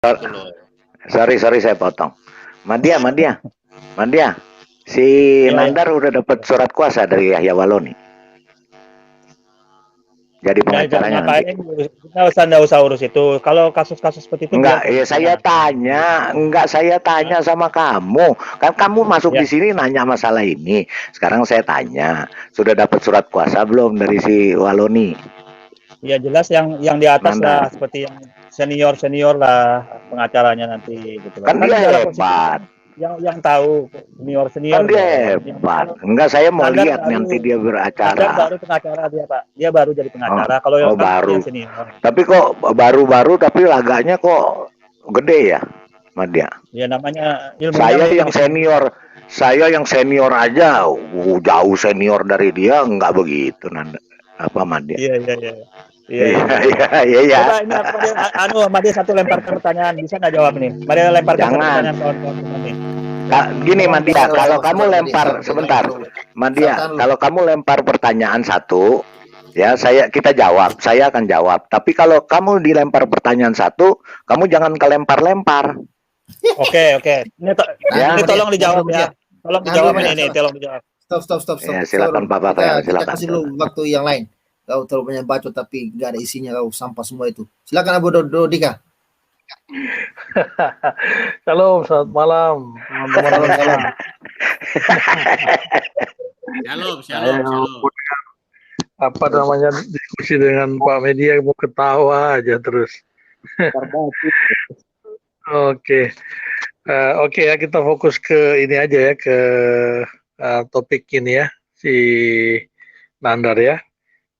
gitu loh. Sorry saya potong. Madia, si Iya, ya. Nandar udah dapat surat kuasa dari Yahya Waloni. Jadi Nggak pengacaranya nanti. ngapain? Nggak usah urus itu. Kalau kasus-kasus seperti itu biar Enggak, ya polisi yang saya Hah? tanya sama kamu. Kan kamu masuk di Ya, sini nanya masalah ini. Sekarang saya tanya, sudah dapat surat kuasa belum dari si Waloni? ya jelas yang di atas lah, Nandar. seperti yang senior senior lah pengacaranya nanti gitu loh. Kan Kan dia dalam posisi itu hebat. kan yang tahu senior Kan senior dia dong. Yang hebat. tahu Enggak, saya mau Nandar lihat nanti baru dia Nandar beracara. baru pengacara dia Pak. Dia baru jadi Oh, pengacara. Kalau oh yang kan baru. yang senior. Tapi kok baru-baru tapi laganya kok gede ya, Madia? Ya namanya ilmunya Saya mungkin yang di situ. senior, saya yang senior aja, jauh senior dari dia, nggak begitu Nanda. Apa Madia? Iya iya iya. Iya Iya, iya iya iya. iya, iya, ya. Coba ini aku Mbak Dia satu lemparkan pertanyaan, bisa nggak jawab nih? Mbak Dia lemparkan satu Jangan. pertanyaan kawan-kawan semua nih. Gini Tolong Madia, jawab. Sabar, kalau sabar, kamu sabar, Madi, lempar sabar, Madi. sebentar, Madia, Tahan dulu. kalau kamu lempar pertanyaan satu, ya kita jawab, saya akan jawab. Tapi kalau kamu dilempar pertanyaan satu, kamu jangan kelempar-lempar, Oke oke. Tahan dulu, ya. Ini Madi. tolong Tahan dulu, dijawab Madi. ya. Tolong Tahan dulu, dijawab Madi. ini tolong dijawab. Stop. Ya, Sabar. silakan Pak Pavel, Kita silakan, kasih silakan. dulu waktu yang lain. Kau terlalu banyak bacot tapi nggak ada isinya, kau sampah semua itu. Silakan Abu Dodika. Shalom, selamat malam teman-teman Salam, semua. salam. Saya Shalom. apa namanya diskusi dengan Pak Media mau ketawa aja terus. Oke, oke ya kita fokus ke ini aja ya ke topik ini ya si Nandar ya.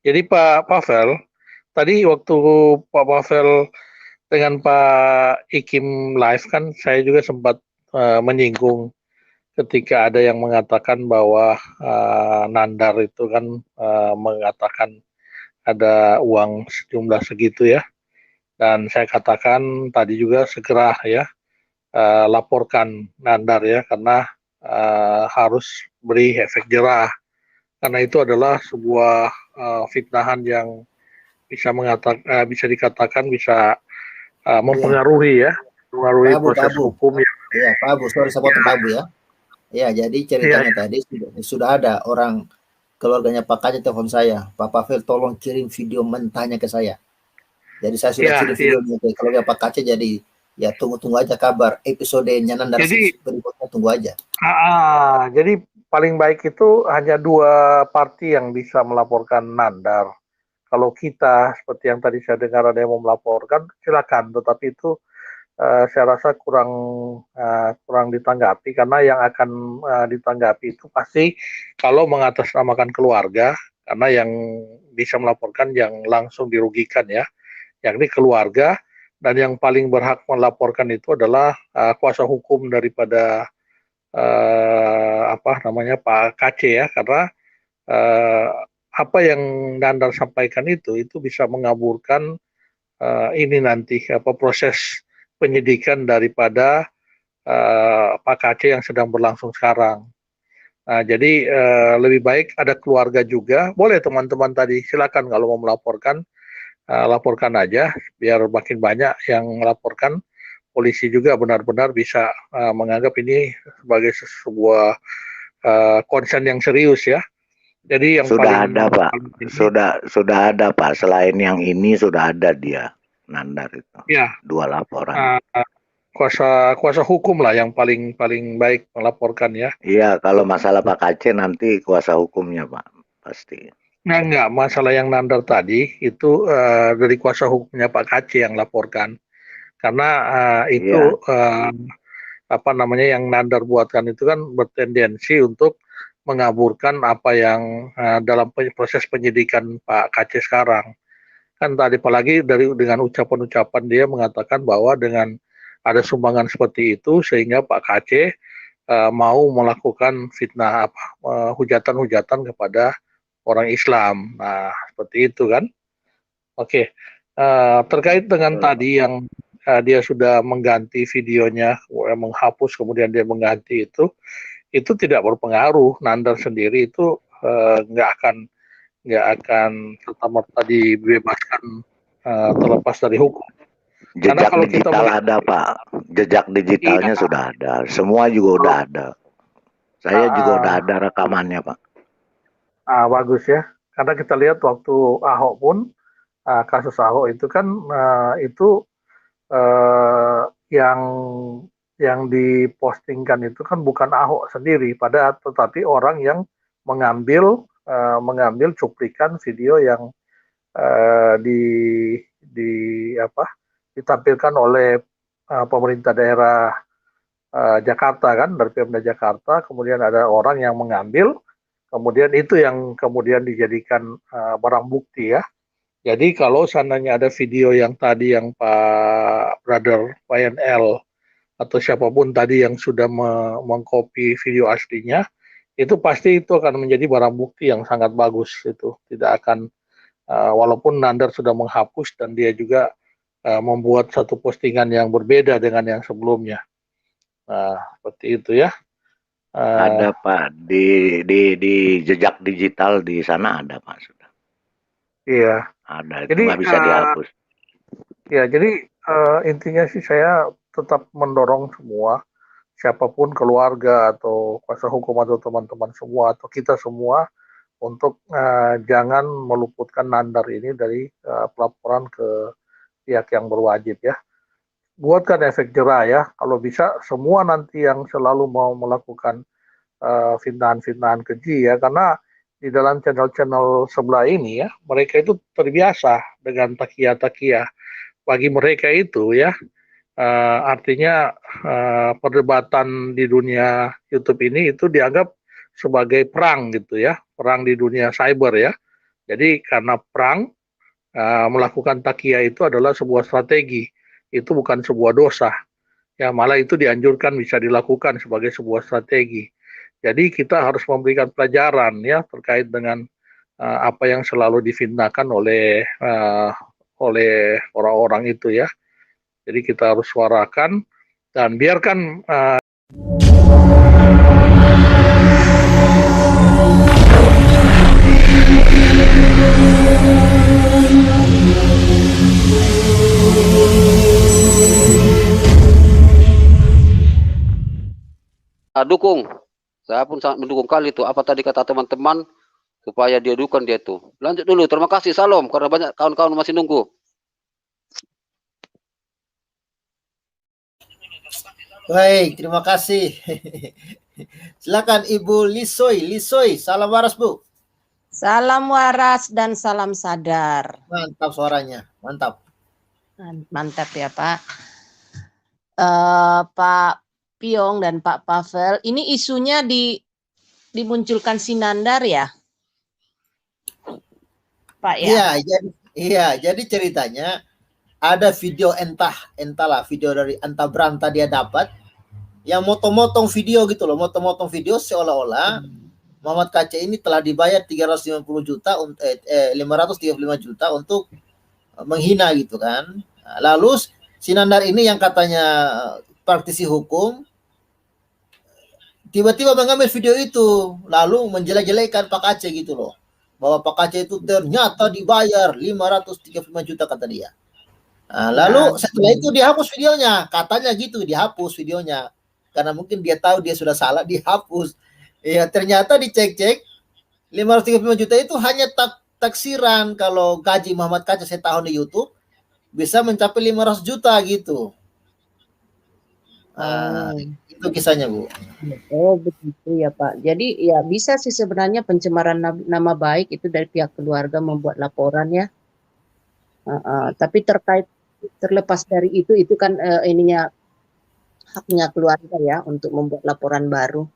Jadi Pak Pavel tadi waktu Pak Pavel dengan Pak Ikim live kan saya juga sempat menyinggung ketika ada yang mengatakan bahwa Nandar itu kan mengatakan ada uang sejumlah segitu ya, dan saya katakan tadi juga segera ya laporkan Nandar ya karena harus beri efek jerah karena itu adalah sebuah fitnahan yang bisa dikatakan bisa Iya, mempengaruhi ya, mempengaruhi Pak proses Abu. hukum yang Iya, Pak Abu. Sorry, saya potong Pak Abu ya. Ya, jadi ya, ceritanya tadi sudah ada orang keluarganya Pak Kaca telepon saya. Pak Pavel tolong kirim video mentahnya ke saya. Jadi saya sudah ya, kirim ya. videonya ke keluarga Pak Kaca, jadi ya tunggu aja kabar episodenya Nandar Jadi berikutnya, tunggu aja. jadi paling baik itu hanya dua parti yang bisa melaporkan Nandar. Kalau kita seperti yang tadi saya dengar ada yang mau melaporkan, silakan. Tetapi itu saya rasa kurang ditanggapi karena yang akan ditanggapi itu pasti kalau mengatasnamakan keluarga karena yang bisa melaporkan yang langsung dirugikan ya, yakni keluarga dan yang paling berhak melaporkan itu adalah kuasa hukum daripada apa namanya Pak KC ya karena uh, apa yang Nandar sampaikan itu bisa mengaburkan ini nanti apa proses penyidikan daripada Pak KC yang sedang berlangsung sekarang. Nah, jadi lebih baik ada keluarga juga. Boleh teman-teman tadi silakan kalau mau melaporkan laporkan aja biar makin banyak yang melaporkan. Polisi juga benar-benar bisa menganggap ini sebagai sebuah concern yang serius ya. Jadi yang Sudah ada paling Pak, ini sudah ada Pak. Selain yang ini sudah ada dia, Nandar itu. ya 2 laporan. kuasa hukum lah yang paling baik melaporkan ya. Iya, kalau masalah Pak Aceh nanti kuasa hukumnya Pak, pasti. Nah, enggak, masalah yang Nandar tadi itu dari kuasa hukumnya Pak Kaci yang laporkan. Karena itu Iya, apa namanya yang Nandar buatkan itu kan bertendensi untuk mengaburkan apa yang dalam proses penyidikan Pak Kaci sekarang. Kan tadi apalagi dengan ucapan-ucapan dia mengatakan bahwa dengan ada sumbangan seperti itu sehingga Pak Kaci mau melakukan fitnah apa hujatan-hujatan kepada orang Islam. Nah, seperti itu kan. Oke. Terkait dengan tadi yang dia sudah mengganti videonya, menghapus kemudian dia mengganti itu tidak berpengaruh. Nandar sendiri itu nggak akan serta merta dibebaskan terlepas dari hukum. Karena Jejak kalau kita digital melihat, ada Pak, jejak digitalnya iya, sudah ada, semua juga udah ada. Saya juga udah ada rekamannya Pak. bagus ya. Karena kita lihat waktu Ahok pun, kasus Ahok itu kan itu eh, yang dipostingkan itu kan bukan Ahok sendiri, tetapi orang yang mengambil cuplikan video yang di apa ditampilkan oleh pemerintah daerah Jakarta kan, dari Pemda Jakarta. Kemudian ada orang yang mengambil, kemudian itu yang kemudian dijadikan barang bukti ya. Jadi kalau seandainya ada video yang tadi yang Pak Brother YNL atau siapapun tadi yang sudah mengcopy video aslinya, itu pasti itu akan menjadi barang bukti yang sangat bagus. Itu tidak akan, walaupun Nandar sudah menghapus dan dia juga membuat satu postingan yang berbeda dengan yang sebelumnya. Nah, seperti itu ya. Ada Pak di jejak digital di sana ada Pak sudah. Iya. Ada, itu Jadi nggak bisa dihapus. ya, jadi intinya sih saya tetap mendorong semua, siapapun keluarga atau kuasa hukum atau teman-teman semua atau kita semua untuk jangan meluputkan Nandar ini dari pelaporan ke pihak yang berwajib ya. Buatkan efek jerah ya. Kalau bisa semua nanti yang selalu mau melakukan fitnahan-fitnahan keji ya, karena di dalam channel-channel sebelah ini ya, mereka itu terbiasa dengan takia-takia. Bagi mereka itu ya, artinya perdebatan di dunia YouTube ini itu dianggap sebagai perang gitu ya, perang di dunia cyber ya. Jadi karena perang, melakukan takia itu adalah sebuah strategi, itu bukan sebuah dosa. Ya, malah itu dianjurkan bisa dilakukan sebagai sebuah strategi. Jadi kita harus memberikan pelajaran ya terkait dengan apa yang selalu difitnahkan oleh orang-orang itu ya. Jadi kita harus suarakan dan biarkan dukung. Saya pun sangat mendukung kali itu. Apa tadi kata teman-teman supaya dia dukung dia tuh. Lanjut dulu. Terima kasih Salam karena banyak kawan-kawan masih nunggu. Baik, terima kasih. Silakan Ibu Lisoy. Lisoy, salam waras Bu. Salam waras dan salam sadar. Mantap suaranya, mantap. Mantap ya Pak. Pak Piong dan Pak Pavel, ini isunya dimunculkan Sinandar ya, Pak ya? Jadi ceritanya ada video entahlah video dari entah berantah dia dapat yang motong-motong video gitu loh, motong-motong video seolah-olah Muhammad KC ini telah dibayar 535 juta untuk menghina gitu kan. Lalu Sinandar ini yang katanya praktisi hukum tiba-tiba mengambil video itu lalu menjelek-jelekan Pak Aceh gitu loh, bahwa Pak Aceh itu ternyata dibayar 535 juta kata dia. Nah, lalu setelah itu dihapus videonya, katanya gitu, dihapus videonya karena mungkin dia tahu dia sudah salah, dihapus. Ya ternyata dicek-cek 535 juta itu hanya taksiran. Kalau gaji Muhammad KC saya tahun di YouTube bisa mencapai 500 juta gitu. Itu kisahnya Bu. Oh begitu ya Pak. Jadi ya bisa sih sebenarnya pencemaran nama baik itu dari pihak keluarga membuat laporan ya. Tapi terlepas dari itu kan ininya haknya keluarga ya untuk membuat laporan baru.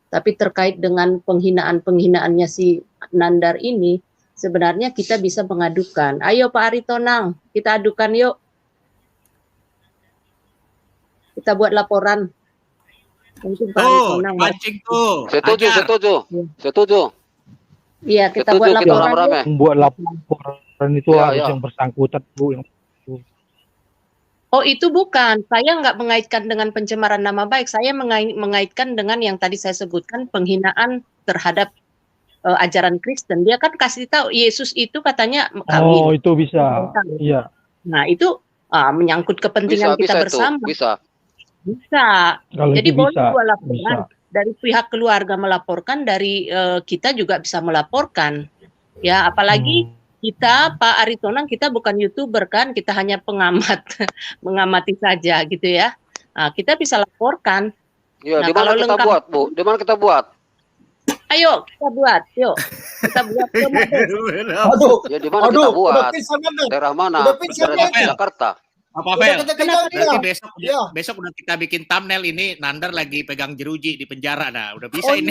Tapi terkait dengan penghinaan-penghinaannya si Nandar ini, sebenarnya kita bisa mengadukan. Ayo Pak Aritonang, kita adukan yuk. Kita buat laporan. Mungkin Pak Aritonang. Pancing tuh. Setuju. Iya, kita buat laporan. Rame-rame. Membuat laporan itu harus yang bersangkutan Bu. Oh itu bukan, saya nggak mengaitkan dengan pencemaran nama baik, saya mengaitkan dengan yang tadi saya sebutkan penghinaan terhadap ajaran Kristen. Dia kan kasih tahu Yesus itu katanya kawin. Oh itu bisa, iya. Nah itu menyangkut kepentingan kita Bisa itu, bersama. bisa. Bisa. Kalau Jadi itu boleh bisa, dua laporan. bisa. Dari pihak keluarga melaporkan, dari kita juga bisa melaporkan. Ya, apalagi kita Pak Aritonang, kita bukan YouTuber kan, kita hanya pengamat, mengamati saja gitu ya. Nah, kita bisa laporkan. Ya, Nah, di mana kalau kita lengkap, buat, Bu? Di mana kita buat? ayo kita buat, yuk kita buat ke Mabes. Aduh, Ya, di mana kita udah buat? pingsan Anda. Daerah mana? Udah pingsan Daerah dia. Jakarta. Pak Udah Pavel, kita kejar dia. berarti besok Ya. besok udah kita bikin thumbnail ini Nandar lagi pegang jeruji di penjara. Nah, udah bisa Oh, ini.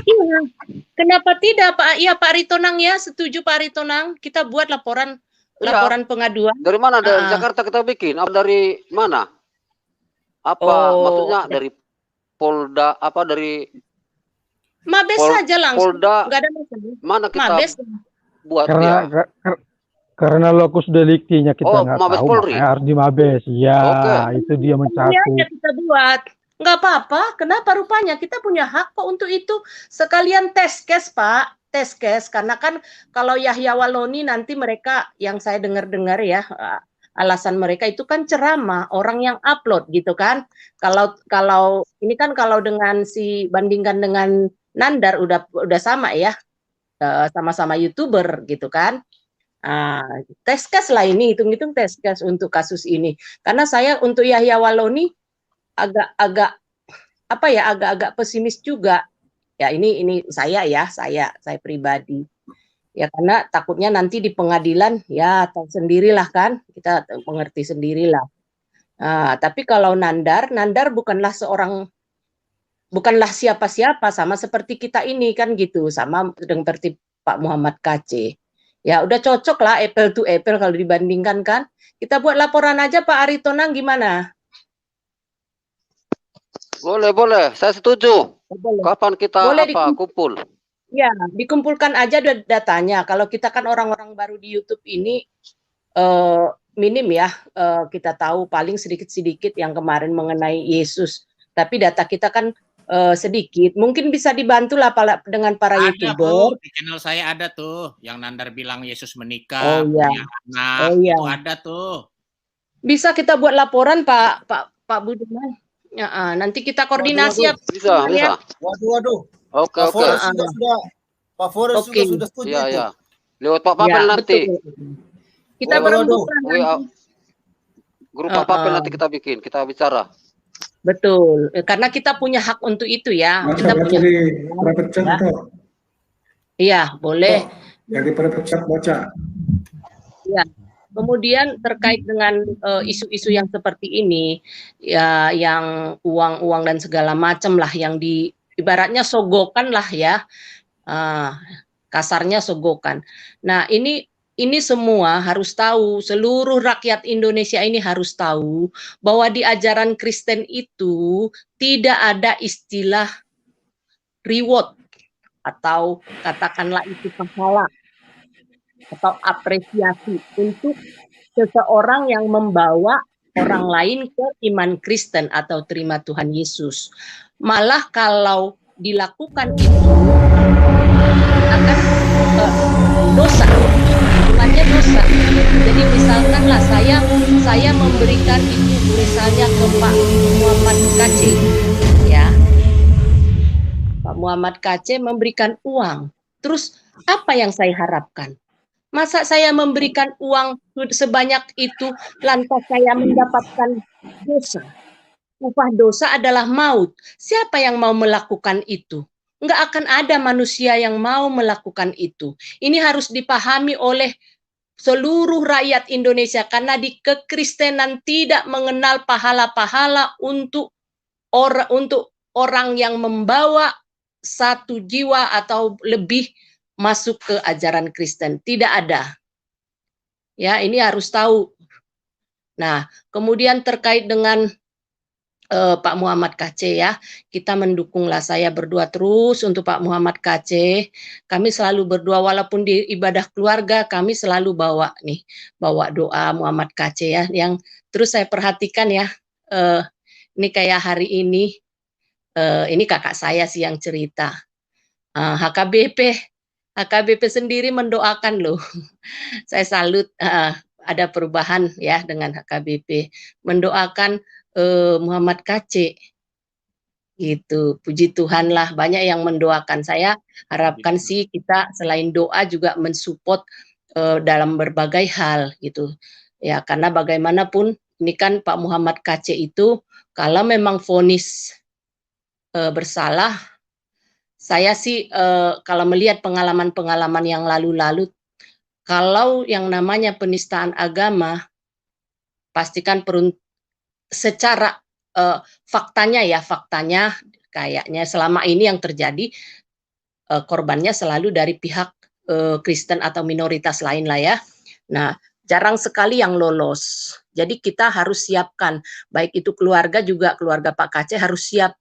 iya. Kenapa tidak Pak? Iya Pak Aritonang ya, setuju Pak Aritonang. Kita buat laporan Iya. pengaduan. Dari mana? Dari Ah. Jakarta kita bikin. Apa dari mana? Apa Oh. maksudnya dari Polda? Apa dari Mabes saja langsung. Polda? Nggak ada masalah. Mana kita Mabes. buat Karena dia? karena lokus deliktinya kita Oh, nggak Mabes tahu, Polri. makanya harus di Mabes. Ya, Oke. itu dia Iya mencakup. aja kita buat. Nggak apa-apa. Kenapa rupanya? Kita punya hak kok untuk itu. Sekalian tes case, Pak. Tes case. Karena kan kalau Yahya Waloni nanti mereka, yang saya dengar-dengar ya, alasan mereka itu kan ceramah, orang yang upload gitu kan. Kalau ini kan kalau dengan bandingkan dengan Nandar udah sama ya. Sama-sama YouTuber gitu kan. Tes case lah ini, hitung-hitung tes case untuk kasus ini. Karena saya untuk Yahya Waloni agak pesimis juga. Ya ini saya pribadi. Ya karena takutnya nanti di pengadilan ya tahu sendirilah kan, kita mengerti sendirilah. Tapi kalau Nandar bukanlah siapa-siapa, sama seperti kita ini kan gitu, sama seperti Pak Muhammad KC. Ya udah cocok lah apple to apple kalau dibandingkan kan. Kita buat laporan aja Pak Aritonang gimana? Boleh. Saya setuju. Boleh. Kapan kita Boleh kumpul? Ya, dikumpulkan aja datanya. Kalau kita kan orang-orang baru di YouTube ini minim ya, kita tahu paling sedikit-sedikit yang kemarin mengenai Yesus. Tapi data kita kan sedikit. Mungkin bisa dibantu lah dengan para YouTuber. Di channel saya ada tuh yang Nandar bilang Yesus menikah, Oh iya. punya anak, Oh iya. itu ada tuh. Bisa kita buat laporan Pak Budiman. Nanti kita koordinasi ya. Bisa. Waduh. Oke. Pak Forest Oke. sudah setuju. Iya. Lewat Pak Pavel nanti. Betul. Kita Waduh. berembukan. Grup Pak Pavel nanti kita bikin, kita bicara. Betul. Karena kita punya hak untuk itu ya. Kita punya. Iya, boleh. Jadi perpecat baca. Ya. Kemudian terkait dengan isu-isu yang seperti ini, ya, yang uang-uang dan segala macam lah, yang ibaratnya sogokan lah ya, kasarnya sogokan. Nah ini semua harus tahu, seluruh rakyat Indonesia ini harus tahu bahwa di ajaran Kristen itu tidak ada istilah reward atau katakanlah itu pahala atau apresiasi untuk seseorang yang membawa orang lain ke iman Kristen atau terima Tuhan Yesus. Malah kalau dilakukan itu akan dosa, bukannya dosa. Jadi misalkanlah saya memberikan itu misalnya ke Pak Muhammad KC, ya, Pak Muhammad KC memberikan uang. Terus apa yang saya harapkan? Masa saya memberikan uang sebanyak itu lantas saya mendapatkan dosa? Upah dosa adalah maut. Siapa yang mau melakukan itu? Enggak akan ada manusia yang mau melakukan itu. Ini harus dipahami oleh seluruh rakyat Indonesia karena di kekristenan tidak mengenal pahala-pahala untuk orang yang membawa satu jiwa atau lebih masuk ke ajaran Kristen. Tidak ada. Ya, ini harus tahu. Nah, kemudian terkait dengan Pak Muhammad KC ya, kita mendukunglah, saya berdoa terus untuk Pak Muhammad KC. Kami selalu berdoa walaupun di ibadah keluarga kami selalu bawa doa Muhammad KC ya, yang terus saya perhatikan ya. Ini kayak hari ini kakak saya sih yang cerita. HKBP sendiri mendoakan loh. Saya salut ada perubahan ya dengan HKBP. Mendoakan Muhammad KC gitu. Puji Tuhan lah, banyak yang mendoakan. Saya harapkan sih kita selain doa juga mensupport dalam berbagai hal gitu. Ya, karena bagaimanapun ini kan Pak Muhammad KC itu kalau memang vonis bersalah, saya sih kalau melihat pengalaman-pengalaman yang lalu-lalu, kalau yang namanya penistaan agama, pastikan secara faktanya kayaknya selama ini yang terjadi korbannya selalu dari pihak Kristen atau minoritas lain lah ya. Nah, jarang sekali yang lolos. Jadi kita harus siapkan, baik itu keluarga juga keluarga Pak KC harus siap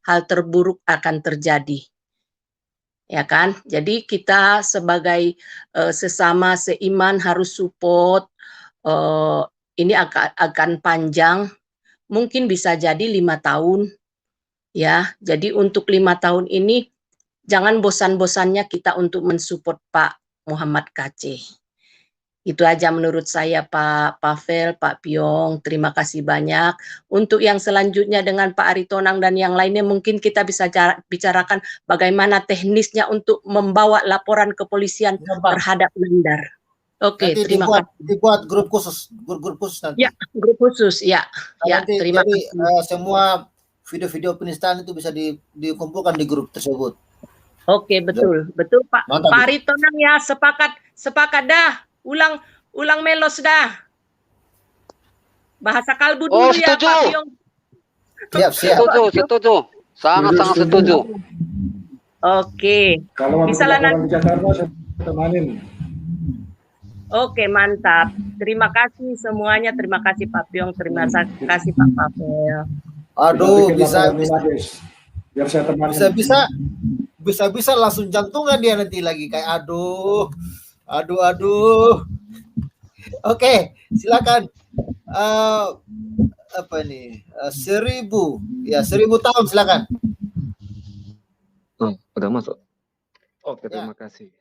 hal terburuk akan terjadi. Ya kan? Jadi kita sebagai sesama seiman harus support. Ini akan panjang, mungkin bisa jadi 5 tahun. Ya, jadi untuk 5 tahun ini jangan bosan-bosannya kita untuk mensupport Pak Muhammad KC. Itu aja menurut saya Pak Pavel, Pak Piong. Terima kasih banyak. Untuk yang selanjutnya dengan Pak Aritonang dan yang lainnya mungkin kita bisa bicarakan bagaimana teknisnya untuk membawa laporan kepolisian terhadap Nandar. Oke, terima kasih. Dibuat grup khusus nanti. Ya, grup khusus ya. Ya, Nanti, terima jadi, kasih. semua video-video penistaan itu bisa dikumpulkan di grup tersebut. Oke, betul Pak. Mantap. Pak Aritonang ya, sepakat dah. Ulang melos dah. Bahasa kalbu dulu ya setuju. Pak Piong. Siap. Setuju. Sangat setuju. Oke. Kalau Bisa lah orang di Jakarta saya temanin. Oke, mantap. Terima kasih semuanya. Terima kasih Pak Piong. Terima kasih Pak Pavel. Aduh, bisa biar saya temanin. bisa langsung jantungan dia nanti lagi kayak aduh. Oke, silakan. Apa ini? 1000 tahun silakan. Udah masuk. Oke, terima kasih.